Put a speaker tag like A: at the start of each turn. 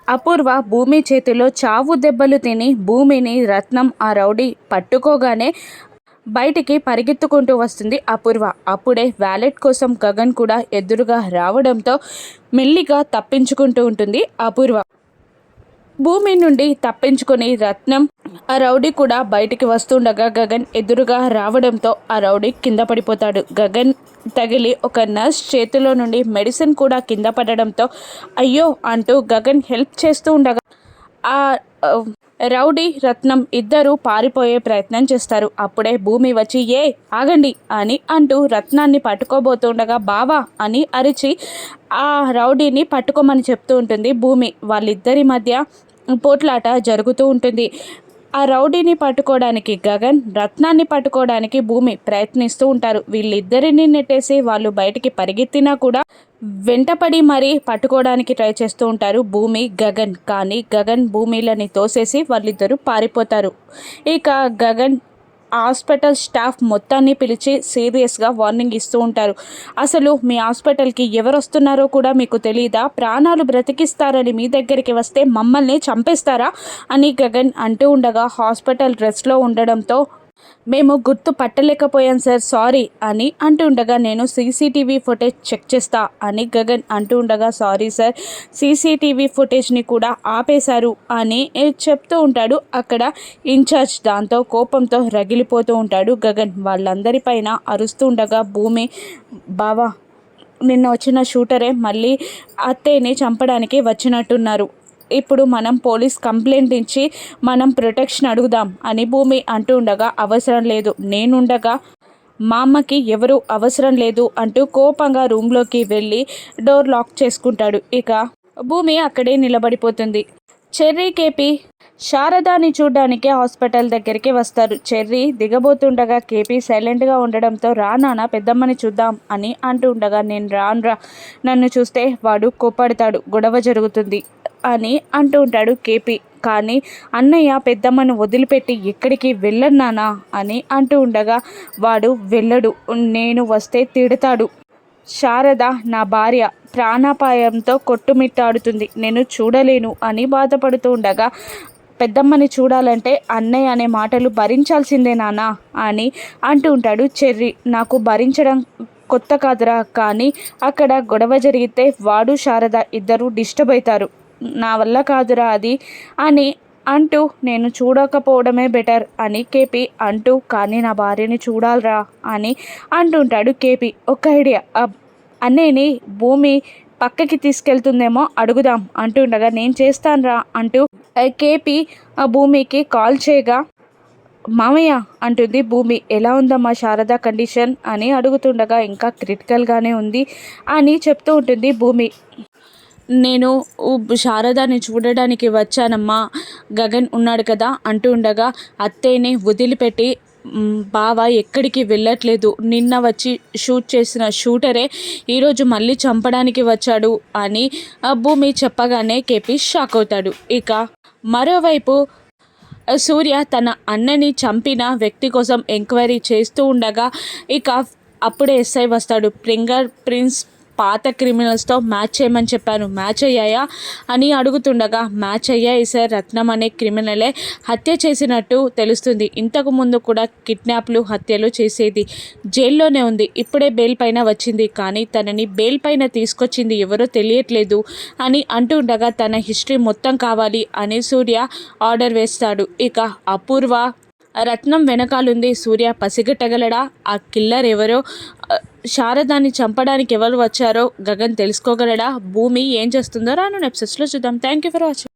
A: అపూర్వ భూమి చేతిలో చావు దెబ్బలు తిని భూమిని రత్నం ఆ రౌడీ పట్టుకోగానే బయటికి పరిగెత్తుకుంటూ వస్తుంది అపూర్వ. అప్పుడే వ్యాలెట్ కోసం గగన్ కూడా ఎదురుగా రావడంతో మెల్లిగా తప్పించుకుంటూ ఉంటుంది అపూర్వ. భూమి నుండి తప్పించుకొని రత్నం ఆ రౌడీ కూడా బయటికి వస్తుండగా గగన్ ఎదురుగా రావడంతో ఆ రౌడీ కింద పడిపోతాడు. గగన్ తగిలి ఒక నర్స్ చేతిలో నుండి మెడిసిన్ కూడా కింద పడడంతో అయ్యో అంటూ గగన్ హెల్ప్ చేస్తూ ఉండగా ఆ రౌడీ రత్నం ఇద్దరూ పారిపోయే ప్రయత్నం చేస్తారు. అప్పుడే భూమి వచ్చి ఆగండి అని అంటూ రత్నాన్ని పట్టుకోబోతుండగా బావా అని అరిచి ఆ రౌడీని పట్టుకోమని చెప్తూ ఉంటుంది భూమి. వాళ్ళిద్దరి మధ్య పోట్లాట జరుగుతూ ఉంటుంది. ఆ రౌడీని పట్టుకోవడానికి గగన్, రత్నాన్ని పట్టుకోవడానికి భూమి ప్రయత్నిస్తూ ఉంటారు. వీళ్ళిద్దరిని నెట్టేసి వాళ్ళు బయటికి పరిగెత్తినా కూడా వెంటపడి మరీ పట్టుకోవడానికి ట్రై చేస్తూ ఉంటారు భూమి, గగన్. కానీ గగన్ భూమిలని తోసేసి వాళ్ళిద్దరూ పారిపోతారు. ఇక గగన్ హాస్పిటల్ స్టాఫ్ మొత్తాన్ని పిలిచి సీరియస్గా వార్నింగ్ ఇస్తూ ఉంటారు. అసలు మీ హాస్పిటల్కి ఎవరు వస్తున్నారో కూడా మీకు తెలియదా? ప్రాణాలు బ్రతికిస్తారని మీ దగ్గరికి వస్తే మమ్మల్ని చంపేస్తారా అని గగన్ అంటూ ఉండగా హాస్పిటల్ డ్రెస్లో ఉండడంతో మేము గుర్తు పట్టలేకపోయాం సార్, సారీ అని అంటూ ఉండగా నేను సీసీటీవీ ఫుటేజ్ చెక్ చేస్తా అని గగన్ అంటూ ఉండగా సారీ సార్, సీసీటీవీ ఫుటేజ్ని కూడా ఆపేశారు అని చెప్తూ ఉంటాడు అక్కడ ఇన్ఛార్జ్. దాంతో కోపంతో రగిలిపోతూ ఉంటాడు గగన్. వాళ్ళందరిపైన అరుస్తూ ఉండగా భూమి బావా నిన్న వచ్చిన షూటరే మళ్ళీ అత్తయ్యని చంపడానికి వచ్చినట్టున్నారు, ఇప్పుడు మనం పోలీస్ కంప్లైంట్ ఇచ్చి మనం ప్రొటెక్షన్ అడుగుదాం అని భూమి అంటూ ఉండగా అవసరం లేదు, నేనుండగా మా అమ్మకి ఎవరు అవసరం లేదు అంటూ కోపంగా రూమ్లోకి వెళ్ళి డోర్ లాక్ చేసుకుంటాడు. ఇక భూమి అక్కడే నిలబడిపోతుంది. చెర్రీ, కేపీ శారదాని చూడ్డానికి హాస్పిటల్ దగ్గరికి వస్తారు. చెర్రీ దిగబోతుండగా కేపీ సైలెంట్గా ఉండడంతో రా నాన్న పెద్దమ్మని చూద్దాం అని అంటూ ఉండగా నేను రానురా, నన్ను చూస్తే వాడు కోపడతాడు, గొడవ జరుగుతుంది అని అంటూ ఉంటాడు కేపీ. కానీ అన్నయ్య పెద్దమ్మను వదిలిపెట్టి ఎక్కడికి వెళ్ళన్నానా అని అంటూ ఉండగా వాడు వెళ్ళడు, నేను వస్తే తిడతాడు, శారద నా భార్య ప్రాణాపాయంతో కొట్టుమిట్టాడుతుంది, నేను చూడలేను అని బాధపడుతూ ఉండగా పెద్దమ్మని చూడాలంటే అన్నయ్య అనే మాటలు భరించాల్సిందే నానా అని అంటూ ఉంటాడు చెర్రీ. నాకు భరించడం కొత్త కాదురా, కానీ అక్కడ గొడవ జరిగితే వాడు శారద ఇద్దరు డిస్టర్బ్ అవుతారు, నా వల్ల కాదురా అది అని అంటూ నేను చూడకపోవడమే బెటర్ అని కేపీ అంటూ కానీ నా భార్యని చూడాలరా అని అంటుంటాడు కేపీ. ఒక ఐడియా, అన్నయ్యని భూమి పక్కకి తీసుకెళ్తుందేమో అడుగుదాం అంటుండగా నేను చేస్తానురా అంటూ కేపీ భూమికి కాల్ చేయగా మామయ్య అంటుంది భూమి. ఎలా ఉందమ్మా శారద కండిషన్ అని అడుగుతుండగా ఇంకా క్రిటికల్గానే ఉంది అని చెప్తూ ఉంటుంది భూమి. నేను శారదాని చూడడానికి వచ్చానమ్మా, గగన్ ఉన్నాడు కదా అంటూ ఉండగా అత్తయ్యని వదిలిపెట్టి బావ ఎక్కడికి వెళ్ళట్లేదు, నిన్న వచ్చి షూట్ చేసిన షూటరే ఈరోజు మళ్ళీ చంపడానికి వచ్చాడు అని భూమి చెప్పగానే కేపీ షాక్ అవుతాడు. ఇక మరోవైపు సూర్య తన అన్నని చంపిన వ్యక్తి కోసం ఎంక్వైరీ చేస్తూ ఉండగా ఇక అప్పుడే ఎస్ఐ వస్తాడు. ఫింగర్ ప్రింట్స్ పాత క్రిమినల్స్తో మ్యాచ్ చేయమని చెప్పాను, మ్యాచ్ అయ్యాయా అని అడుగుతుండగా మ్యాచ్ అయ్యాయి సార్, రత్నం అనే క్రిమినలే హత్య చేసినట్టు తెలుస్తుంది, ఇంతకు ముందు కూడా కిడ్నాప్లు హత్యలు చేసేది, జైల్లోనే ఉంది, ఇప్పుడే బెయిల్ పైన వచ్చింది, కానీ తనని బెయిల్ పైన తీసుకొచ్చింది ఎవరో తెలియట్లేదు అని అంటుండగా తన హిస్టరీ మొత్తం కావాలి అని సూర్య ఆర్డర్ వేస్తాడు. ఇక అపూర్వ రత్నం వెనకాలుంది, సూర్య పసిగట్టగలడా ఆ కిల్లర్ ఎవరో, శారదాన్ని చంపడానికి ఎవరు వచ్చారో గగన్ తెలుసుకోగలడా, భూమి ఏం చేస్తుందో రాను ఎపిసోడ్స్లో చూద్దాం. Thank you for watching.